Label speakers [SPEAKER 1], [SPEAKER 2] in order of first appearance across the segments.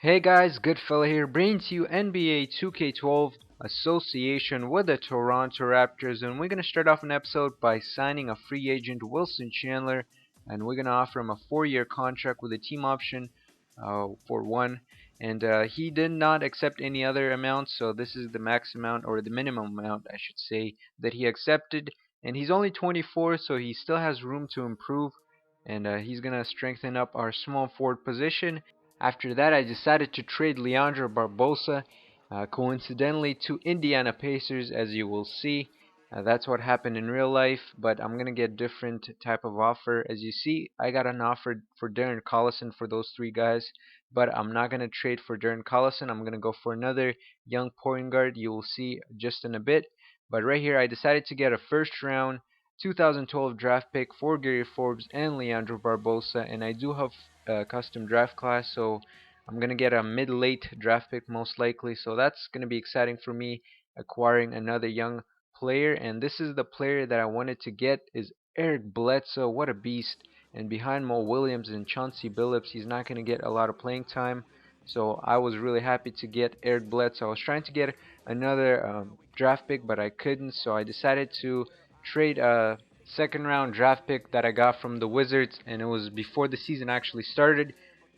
[SPEAKER 1] Hey guys, Goodfella here, bringing to you NBA 2K12 association with the Toronto Raptors, and we're going to start off an episode by signing a free agent, Wilson Chandler, and we're going to offer him a 4-year contract with a team option for one, and he did not accept any other amount, so this is the max amount, or the minimum amount, I should say, that he accepted, and he's only 24, so he still has room to improve, and he's going to strengthen up our small forward position. After that, I decided to trade Leandro Barbosa, coincidentally, to Indiana Pacers, as you will see. That's what happened in real life, but I'm gonna get different type of offer. As you see, I got an offer for Darren Collison for those three guys, but I'm not gonna trade for Darren Collison. I'm gonna go for another young point guard. You will see just in a bit. But right here, I decided to get a first round 2012 draft pick for Gary Forbes and Leandro Barbosa, and I do have custom draft class, so I'm gonna get a mid-late draft pick most likely. So that's gonna be exciting for me, acquiring another young player. And this is the player that I wanted to get is Eric Bledsoe. What a beast! And behind Mo Williams and Chauncey Billups, he's not gonna get a lot of playing time. So I was really happy to get Eric Bledsoe. I was trying to get another draft pick, but I couldn't. So I decided to trade a second round draft pick that I got from the Wizards, and it was before the season actually started.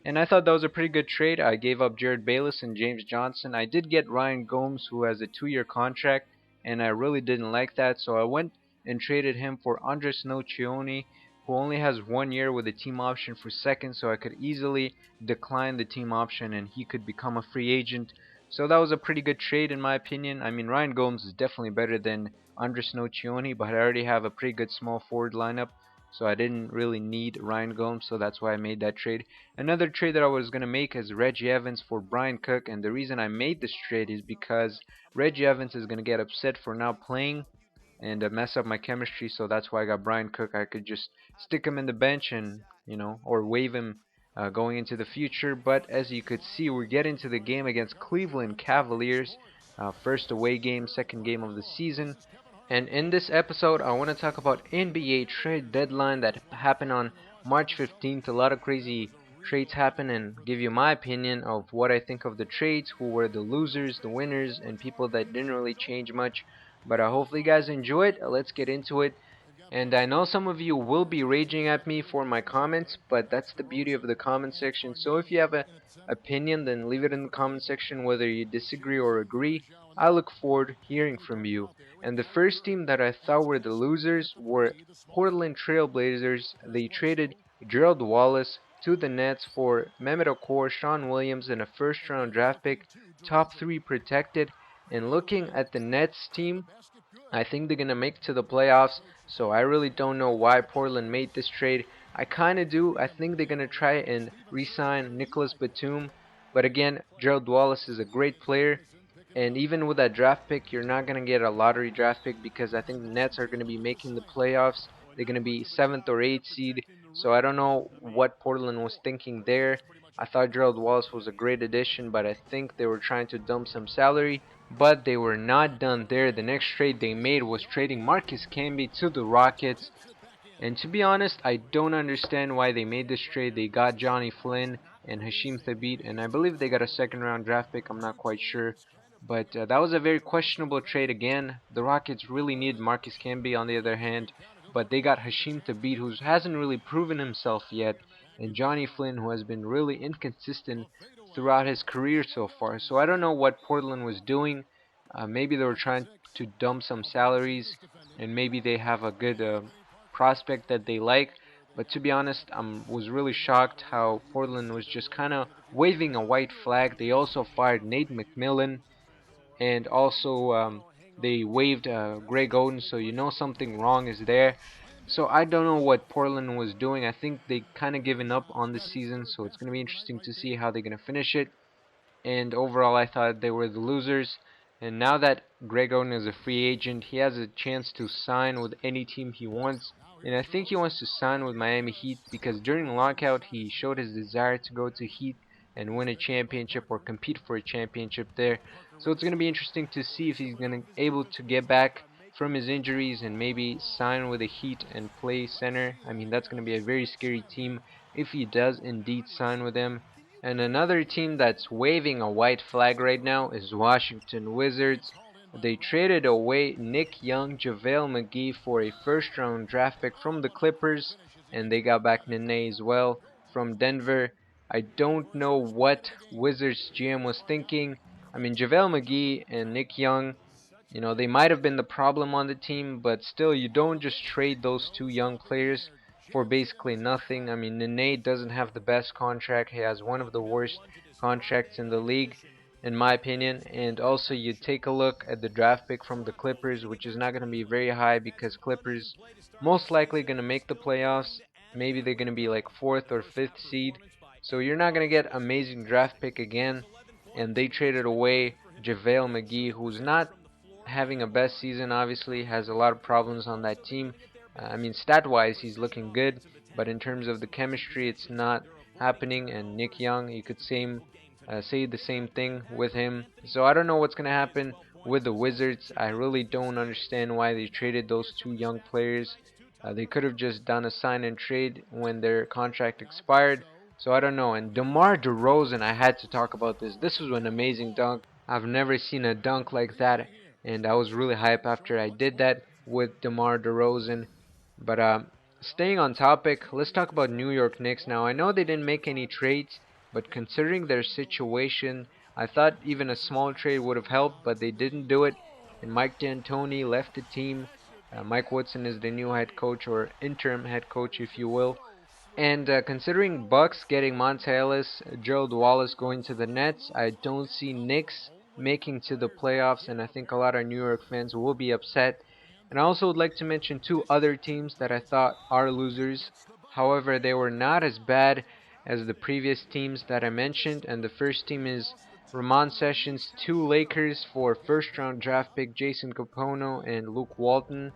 [SPEAKER 1] And I thought that was a pretty good trade. I gave up Jared Bayless and James Johnson. I did get Ryan Gomes, who has a 2-year contract, and I really didn't like that, so I went and traded him for Andres Nocioni, who only has 1 year with a team option for second, so I could easily decline the team option and he could become a free agent. So that was a pretty good trade in my opinion. I mean, Ryan Gomes is definitely better than Andres Nocioni, but I already have a pretty good small forward lineup, so I didn't really need Ryan Gomes, so that's why I made that trade. Another trade that I was going to make is Reggie Evans for Brian Cook, and the reason I made this trade is because Reggie Evans is going to get upset for not playing and mess up my chemistry, so that's why I got Brian Cook. I could just stick him in the bench and, or waive him going into the future. But as you could see, we're getting to the game against Cleveland Cavaliers. First away game, second game of the season. And in this episode, I want to talk about NBA trade deadline that happened on March 15th. A lot of crazy trades happened, and give you my opinion of what I think of the trades, who were the losers, the winners, and people that didn't really change much. But hopefully you guys enjoy it. Let's get into it. And I know some of you will be raging at me for my comments, but that's the beauty of the comment section. So if you have an opinion, then leave it in the comment section whether you disagree or agree. I look forward to hearing from you. And the first team that I thought were the losers were Portland Trail Blazers. They traded Gerald Wallace to the Nets for Mehmet Okur, Sean Williams, and a first round draft pick, top 3 protected. And looking at the Nets team, I think they're going to make it to the playoffs, so I really don't know why Portland made this trade. I kind of do. I think they're going to try and re-sign Nicholas Batum, but again, Gerald Wallace is a great player, and even with that draft pick, you're not going to get a lottery draft pick because I think the Nets are going to be making the playoffs. They're going to be 7th or 8th seed, so I don't know what Portland was thinking there. I thought Gerald Wallace was a great addition, but I think they were trying to dump some salary. But they were not done there. The next trade they made was trading Marcus Camby to the Rockets. And to be honest, I don't understand why they made this trade. They got Jonny Flynn and Hasheem Thabeet, and I believe they got a second round draft pick. I'm not quite sure. But that was a very questionable trade again. The Rockets really need Marcus Camby on the other hand, but they got Hasheem Thabeet, who hasn't really proven himself yet, and Jonny Flynn, who has been really inconsistent throughout his career so far. So I don't know what Portland was doing. Maybe they were trying to dump some salaries, and maybe they have a good prospect that they like. But to be honest, I was really shocked how Portland was just kind of waving a white flag. They also fired Nate McMillan, and also they waived Greg Oden, so you know something wrong is there. So I don't know what Portland was doing. I think they kind of given up on this season, so it's going to be interesting to see how they're going to finish it. And overall, I thought they were the losers. And now that Greg Oden is a free agent, he has a chance to sign with any team he wants. And I think he wants to sign with Miami Heat because during the lockout, he showed his desire to go to Heat and win a championship or compete for a championship there. So it's going to be interesting to see if he's going to able to get back from his injuries and maybe sign with the Heat and play center. I mean, that's going to be a very scary team if he does indeed sign with them. And another team that's waving a white flag right now is Washington Wizards. They traded away Nick Young, JaVale McGee for a first round draft pick from the Clippers, and they got back Nene as well from Denver. I don't know what Wizards GM was thinking. I mean, JaVale McGee and Nick Young, they might have been the problem on the team, but still, you don't just trade those two young players for basically nothing. I mean, Nene doesn't have the best contract. He has one of the worst contracts in the league, in my opinion. And also, you take a look at the draft pick from the Clippers, which is not going to be very high because Clippers most likely going to make the playoffs. Maybe they're going to be like fourth or fifth seed. So you're not going to get amazing draft pick again. And they traded away JaVale McGee, who's not having a best season. Obviously, has a lot of problems on that team. I mean, stat-wise, he's looking good, but in terms of the chemistry, it's not happening. And Nick Young, you could say the same thing with him. So I don't know what's gonna happen with the Wizards. I really don't understand why they traded those two young players. They could have just done a sign and trade when their contract expired. So I don't know. And DeMar DeRozan, I had to talk about this. This was an amazing dunk. I've never seen a dunk like that, and I was really hyped after I did that with DeMar DeRozan. But staying on topic, let's talk about New York Knicks now. I know they didn't make any trades, but considering their situation, I thought even a small trade would have helped, but they didn't do it. And Mike D'Antoni left the team. Mike Woodson is the new head coach, or interim head coach, if you will. And considering Bucks getting Monta Ellis, Gerald Wallace going to the Nets, I don't see Knicks making to the playoffs, and I think a lot of New York fans will be upset. And I also would like to mention two other teams that I thought are losers. However, they were not as bad as the previous teams that I mentioned. And the first team is Ramon Sessions, two Lakers for first round draft pick Jason Capono and Luke Walton.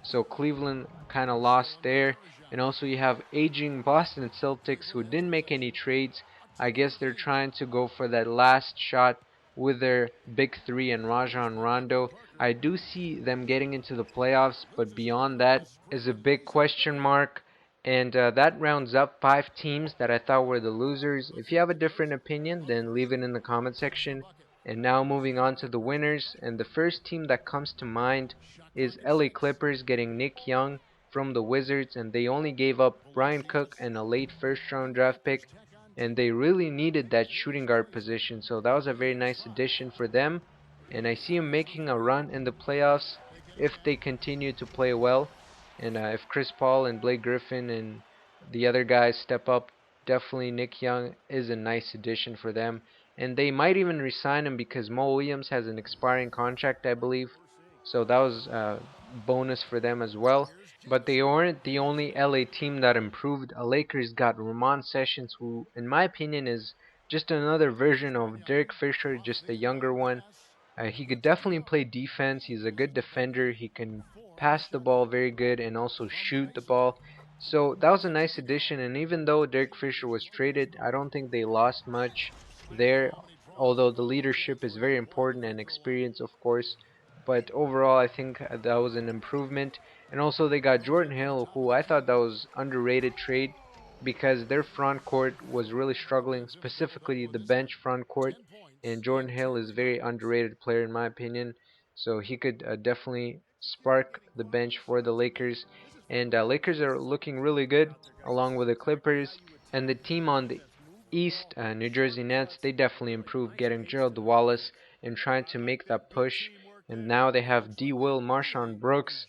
[SPEAKER 1] So Cleveland kind of lost there. And also you have aging Boston Celtics who didn't make any trades. I guess they're trying to go for that last shot with their big three and Rajon Rondo. I do see them getting into the playoffs, but beyond that is a big question mark. And that rounds up 5 teams that I thought were the losers. If you have a different opinion, then leave it in the comment section. And now moving on to the winners. And the first team that comes to mind is LA Clippers getting Nick Young from the Wizards, and they only gave up Brian Cook and a late first round draft pick, and they really needed that shooting guard position, so that was a very nice addition for them. And I see them making a run in the playoffs if they continue to play well, and if Chris Paul and Blake Griffin and the other guys step up, definitely Nick Young is a nice addition for them. And they might even resign him because Mo Williams has an expiring contract, I believe. So that was a bonus for them as well. But they weren't the only LA team that improved. Lakers got Ramon Sessions, who, in my opinion, is just another version of Derek Fisher, just a younger one. He could definitely play defense. He's a good defender. He can pass the ball very good and also shoot the ball. So that was a nice addition. And even though Derek Fisher was traded, I don't think they lost much there. Although the leadership is very important and experience, of course. But overall, I think that was an improvement. And also, they got Jordan Hill, who I thought that was underrated trade because their front court was really struggling, specifically the bench front court. And Jordan Hill is a very underrated player in my opinion, so he could definitely spark the bench for the Lakers. And Lakers are looking really good along with the Clippers. And the team on the East, New Jersey Nets, they definitely improved getting Gerald Wallace and trying to make that push. And now they have D. Will, Marshawn Brooks,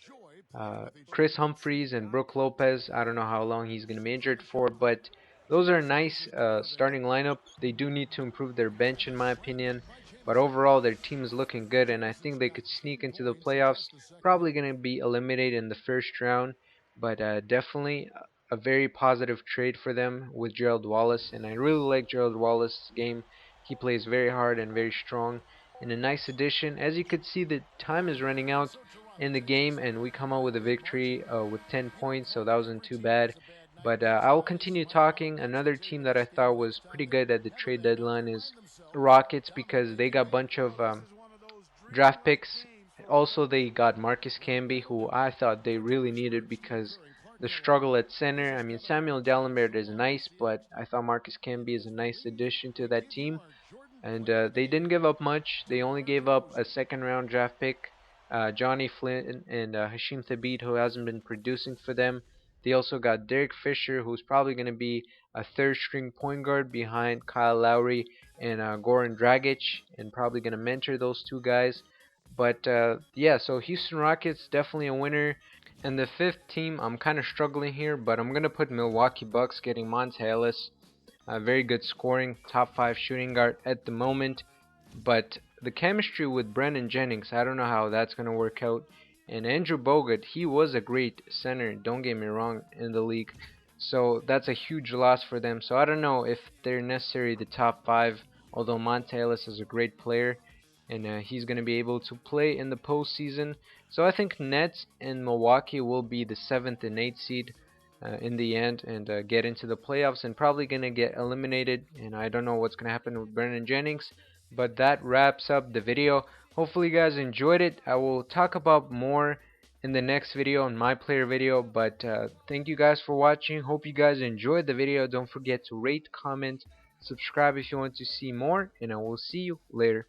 [SPEAKER 1] Chris Humphries, and Brook Lopez. I don't know how long he's going to be injured for, but those are a nice starting lineup. They do need to improve their bench, in my opinion, but overall their team is looking good, and I think they could sneak into the playoffs. Probably going to be eliminated in the first round, but definitely a very positive trade for them with Gerald Wallace, and I really like Gerald Wallace's game. He plays very hard and very strong, and a nice addition. As you could see, the time is running out in the game, and we come out with a victory with 10 points, so that wasn't too bad. But I will continue talking. Another team that I thought was pretty good at the trade deadline is the Rockets because they got a bunch of draft picks. Also, they got Marcus Camby, who I thought they really needed because the struggle at center. I mean, Samuel Dalembert is nice, but I thought Marcus Camby is a nice addition to that team. And they didn't give up much. They only gave up a second round draft pick, Jonny Flynn and Hasheem Thabeet, who hasn't been producing for them. They also got Derek Fisher, who's probably going to be a third string point guard behind Kyle Lowry and Goran Dragic, and probably going to mentor those two guys. But yeah, so Houston Rockets definitely a winner. And the fifth team, I'm kind of struggling here, but I'm going to put Milwaukee Bucks getting Monta Ellis. Very good scoring, top 5 shooting guard at the moment. But the chemistry with Brennan Jennings, I don't know how that's going to work out. And Andrew Bogut, he was a great center, don't get me wrong, in the league. So that's a huge loss for them. So I don't know if they're necessarily the top 5, although Monta Ellis is a great player. And he's going to be able to play in the postseason. So I think Nets and Milwaukee will be the 7th and 8th seed in the end and get into the playoffs, and probably going to get eliminated. And I don't know what's going to happen with Brennan Jennings. But that wraps up the video. Hopefully you guys enjoyed it. I will talk about more in the next video, on my player video. But thank you guys for watching. Hope you guys enjoyed the video. Don't forget to rate, comment, subscribe if you want to see more. And I will see you later.